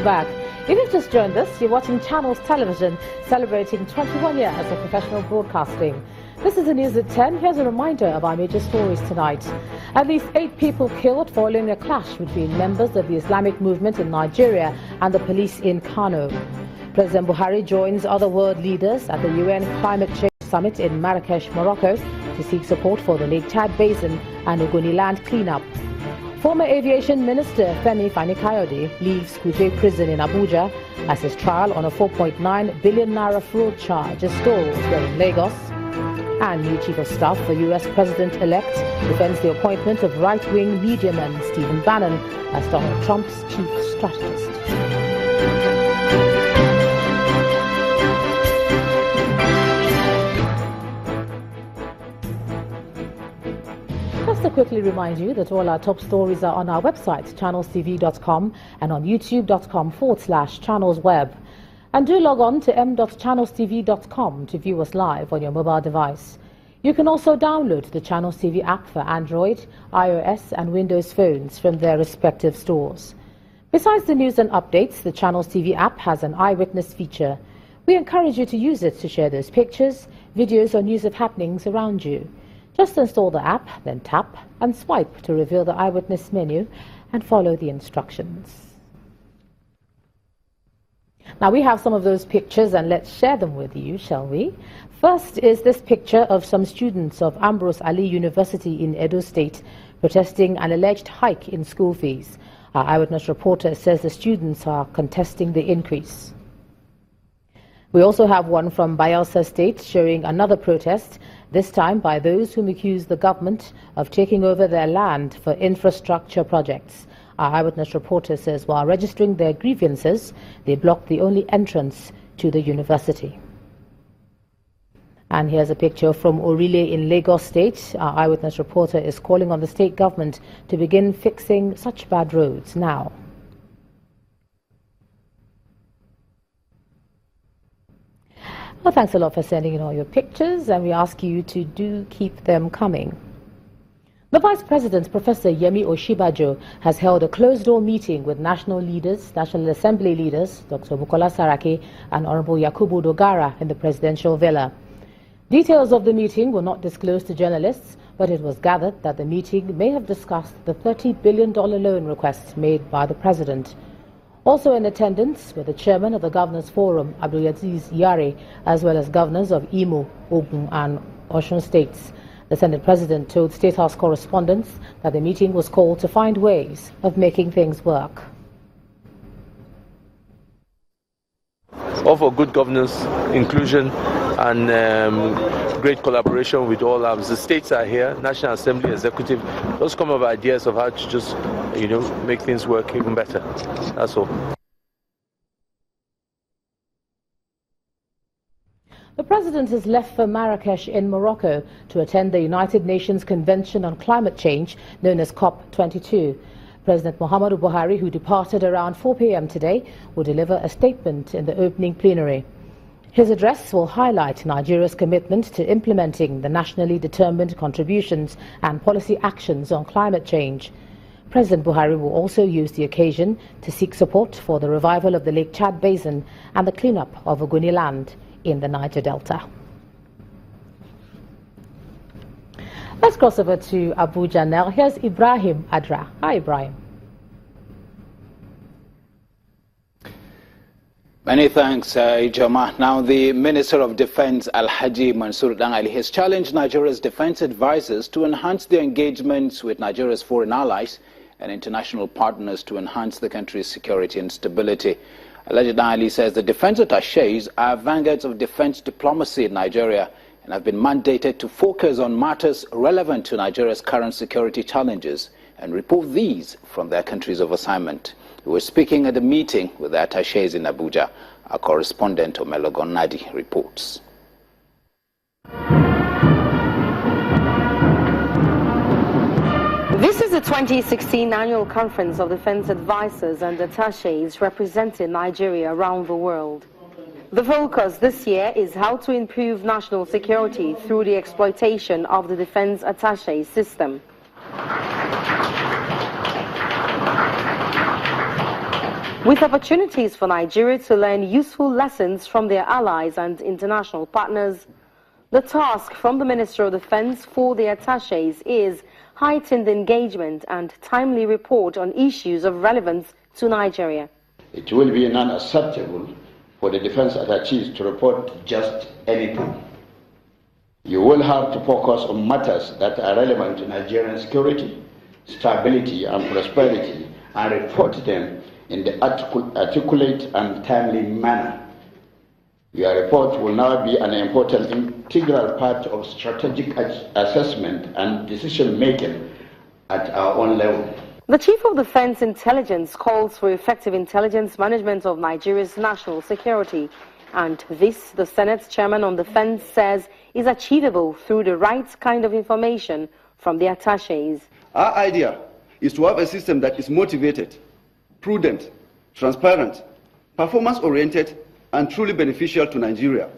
back. If you've just joined us, you're watching Channels Television celebrating 21 years of professional broadcasting. This is the news at 10. Here's a reminder of our major stories tonight. At least 8 people killed following a clash between members of the Islamic movement in Nigeria and the police in Kano. President Buhari joins other world leaders at the UN Climate Change Summit in Marrakesh, Morocco, to seek support for the Lake Chad Basin and Ogoniland cleanup. Former Aviation Minister Fani-Kayode leaves Kuje prison in Abuja as his trial on a 4.9 billion naira fraud charge is stalled here in Lagos. And new Chief of Staff for US President-elect defends the appointment of right-wing mediaman Stephen Bannon as Donald Trump's chief strategist. Just to quickly remind you that all our top stories are on our website, channelstv.com, and on youtube.com/channelsweb. And do log on to m.channelstv.com to view us live on your mobile device. You can also download the Channels TV app for Android, iOS and Windows phones from their respective stores. Besides the news and updates, the Channels TV app has an eyewitness feature. We encourage you to use it to share those pictures, videos or news of happenings around you. Just install the app, then tap and swipe to reveal the eyewitness menu and follow the instructions. Now we have some of those pictures and let's share them with you, shall we? First is this picture of some students of Ambrose Ali University in Edo State protesting an alleged hike in school fees. Our eyewitness reporter says the students are contesting the increase. We also have one from Bayelsa State showing another protest, this time by those whom accuse the government of taking over their land for infrastructure projects. Our eyewitness reporter says while registering their grievances, they blocked the only entrance to the university. And here's a picture from Orile in Lagos State. Our eyewitness reporter is calling on the state government to begin fixing such bad roads now. Well, thanks a lot for sending in all your pictures, and we ask you to do keep them coming. The Vice President, Professor Yemi Osinbajo, has held a closed-door meeting with National Assembly leaders, Dr. Bukola Saraki and Honorable Yakubu Dogara in the presidential villa. Details of the meeting were not disclosed to journalists, but it was gathered that the meeting may have discussed the $30 billion loan request made by the President. Also in attendance were the chairman of the Governors Forum, Abdulaziz Yari, as well as governors of Imo, Ogun and Osun states. The Senate President told State House correspondents that the meeting was called to find ways of making things work. All for good governance, inclusion and great collaboration with all arms. The states are here, National Assembly, Executive, those come up with ideas of how to just, make things work even better. That's all. The President has left for Marrakesh in Morocco to attend the United Nations Convention on Climate Change, known as COP22. President Muhammadu Buhari, who departed around 4 p.m. today, will deliver a statement in the opening plenary. His address will highlight Nigeria's commitment to implementing the nationally determined contributions and policy actions on climate change. President Buhari will also use the occasion to seek support for the revival of the Lake Chad Basin and the cleanup of Ogoniland in the Niger Delta. Let's cross over to Abuja now. Here's Ibrahim Adra. Hi, Ibrahim. Many thanks, Ijoma. Now, the Minister of Defense, Alhaji Mansour Dangali, has challenged Nigeria's defense advisors to enhance their engagements with Nigeria's foreign allies and international partners to enhance the country's security and stability. Alhaji Dangali says the defense attaches are vanguards of defense diplomacy in Nigeria and have been mandated to focus on matters relevant to Nigeria's current security challenges and report these from their countries of assignment. We were speaking at the meeting with the attaches in Abuja. Our correspondent Omelogon Nadi reports. This is the 2016 annual conference of defense advisors and attaches representing Nigeria around the world. The focus this year is how to improve national security through the exploitation of the defense attaché system. with opportunities for Nigeria to learn useful lessons from their allies and international partners. The task from the Minister of Defense for the attachés is heightened engagement and timely report on issues of relevance to Nigeria. It will be unacceptable for the defense attachés to report just anything. You will have to focus on matters that are relevant to Nigerian security, stability and prosperity, and report them in the articulate and timely manner. Your report will now be an important integral part of strategic assessment and decision-making at our own level. The Chief of Defense Intelligence calls for effective intelligence management of Nigeria's national security. And this, the Senate Chairman on Defense says, is achievable through the right kind of information from the attachés. Our idea is to have a system that is motivated, prudent, transparent, performance-oriented, and truly beneficial to Nigeria.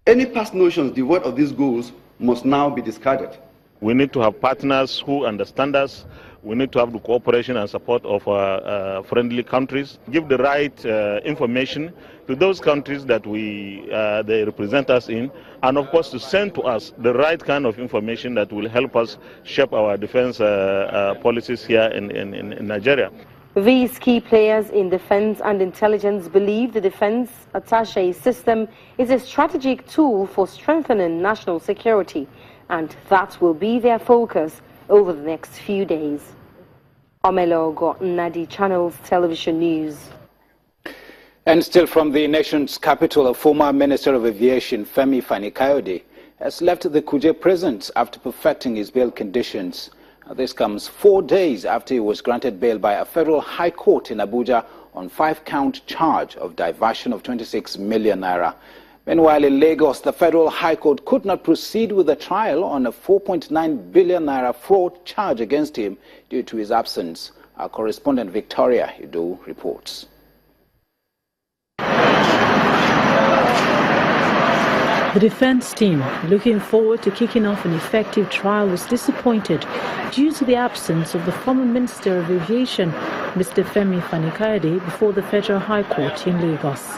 Any past notions devoid of these goals must now be discarded. We need to have partners who understand us. We need to have the cooperation and support of friendly countries. Give the right information to those countries that they represent us in, and of course to send to us the right kind of information that will help us shape our defense policies here in Nigeria. These key players in defense and intelligence believe the defense attaché system is a strategic tool for strengthening national security, and that will be their focus over the next few days. Omelogo Nadi, Channels Television News. And still from the nation's capital, a former Minister of Aviation, Fani-Kayode, has left the Kuje prison after perfecting his bail conditions. This comes 4 days after he was granted bail by a federal high court in Abuja on 5-count charge of diversion of 26 million naira. Meanwhile, in Lagos, the federal high court could not proceed with the trial on a 4.9 billion naira fraud charge against him due to his absence. Our correspondent Victoria Ido reports. The defense team, looking forward to kicking off an effective trial, was disappointed due to the absence of the former Minister of Aviation, Mr. Fani-Kayode, before the Federal High Court in Lagos.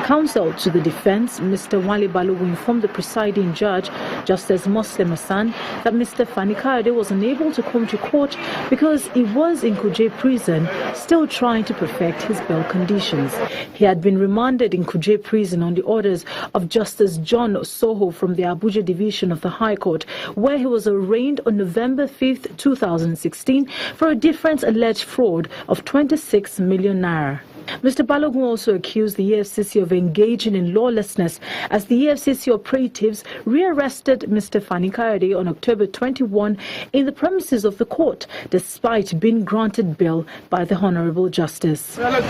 Counsel to the defense, Mr. Wale Balogun, informed the presiding judge, Justice Muslim Hassan, that Mr. Fani-Kayode was unable to come to court because he was in Kuje prison, still trying to perfect his bail conditions. He had been remanded in Kuje prison on the orders of Justice John Soho from the Abuja Division of the High Court, where he was arraigned on November 5th, 2016 for a different alleged fraud of 26 million naira. Mr. Balogun also accused the EFCC of engaging in lawlessness as the EFCC operatives rearrested Mr. Fani-Kayode on October 21 in the premises of the court, despite being granted bail by the Honorable Justice. It was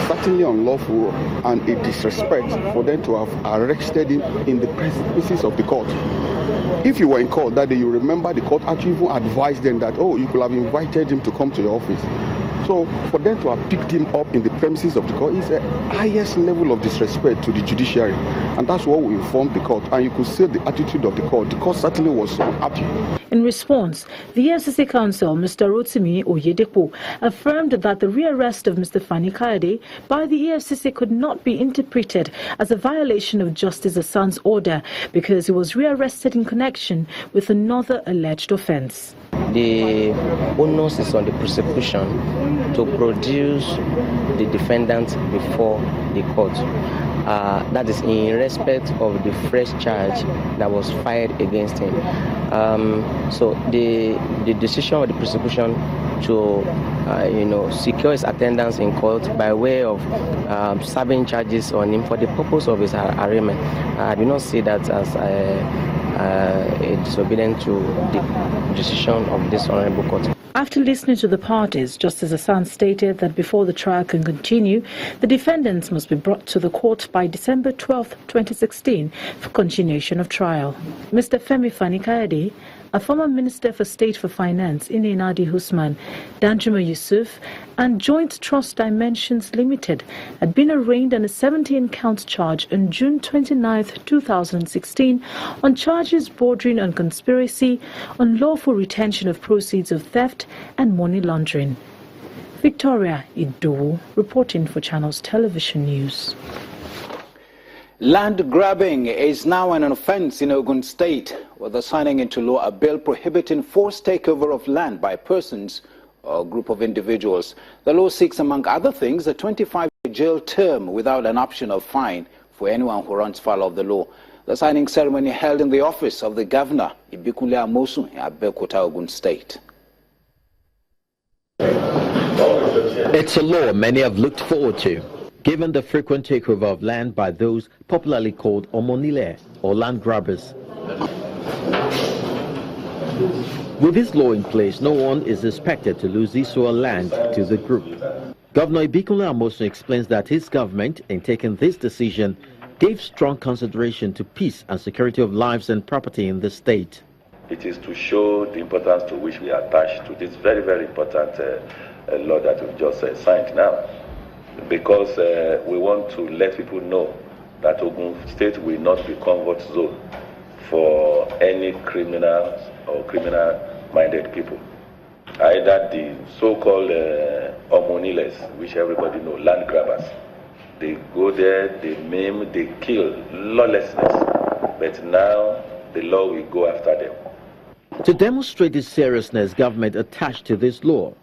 certainly unlawful and a disrespect for them to have arrested him in the premises of the court. If you were in court that day, you remember the court actually even advised them that, oh, you could have invited him to come to your office. So for them to have picked him up in the premises of the court is the highest level of disrespect to the judiciary. And that's what we informed the court. And you could see the attitude of the court. The court certainly was unhappy. In response, the EFCC counsel, Mr. Rotimi Oyedepo, affirmed that the rearrest of Mr. Fani-Kayode by the EFCC could not be interpreted as a violation of Justice Hassan's order because he was rearrested in connection with another alleged offence. The onus is on the prosecution to produce the defendant before the court. That is in respect of the fresh charge that was filed against him. So the decision of the prosecution to secure his attendance in court by way of serving charges on him for the purpose of his arraignment, I do not see that as a disobedience to the decision of this honorable court. After listening to the parties, Justice Hassan stated that before the trial can continue, the defendants must be brought to the court by December 12, 2016 for continuation of trial. Mr. Fani-Kayode a former Minister for State for Finance, Inenadi Husman, Danjuma Yusuf, and Joint Trust Dimensions Limited had been arraigned on a 17-count charge on June 29, 2016 on charges bordering on conspiracy, unlawful retention of proceeds of theft and money laundering. Victoria Idowu reporting for Channels Television News. Land grabbing is now an offense in Ogun State, with the signing into law a bill prohibiting forced takeover of land by persons or a group of individuals. The law seeks, among other things, a 25-year jail term without an option of fine for anyone who runs foul of the law. The signing ceremony held in the office of the governor, Ibikule Amosu, in Abeokuta, Ogun State. It's a law many have looked forward to, given the frequent takeover of land by those popularly called Omonile, or land grabbers. With this law in place, no one is expected to lose his or her land to the group. Governor Ibikule Amosu explains that his government, in taking this decision, gave strong consideration to peace and security of lives and property in the state. It is to show the importance to which we attach to this very, very important law that we've just signed now. Because we want to let people know that Ogun State will not be convert zone for any criminals or criminal-minded people. Either the so-called Omoniles, which everybody know, land grabbers. They go there, they maim, they kill, lawlessness. But now the law will go after them. To demonstrate the seriousness government attached to this law,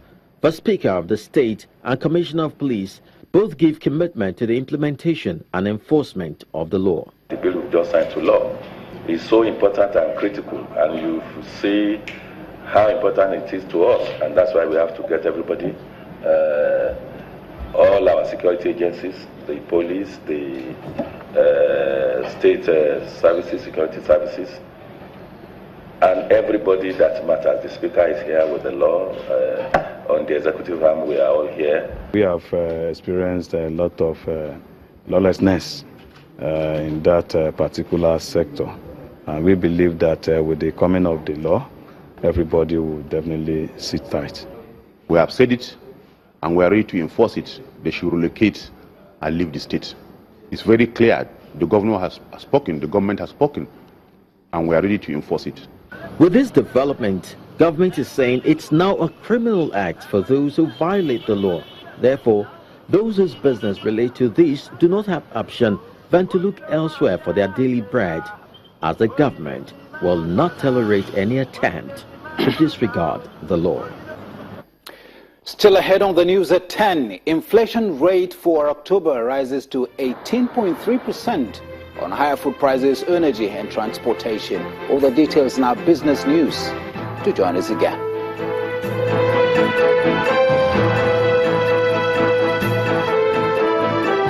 the Speaker of the State and Commissioner of Police both give commitment to the implementation and enforcement of the law. The bill we've just signed to law is so important and critical, and you see how important it is to us, and that's why we have to get everybody, all our security agencies, the police, the state services, security services, and everybody that matters. The Speaker is here with the law. On the executive arm, we are all here. We have experienced a lot of lawlessness in that particular sector. And we believe that with the coming of the law, everybody will definitely sit tight. We have said it, and we are ready to enforce it. They should relocate and leave the state. It's very clear. The governor has spoken, the government has spoken, and we are ready to enforce it. With this development, government is saying it's now a criminal act for those who violate the law. Therefore, those whose business relate to this do not have option than to look elsewhere for their daily bread, as the government will not tolerate any attempt to disregard the law. Still ahead on the news at 10, inflation rate for October rises to 18.3% on higher food prices, energy and transportation. All the details in our business news. To join us again.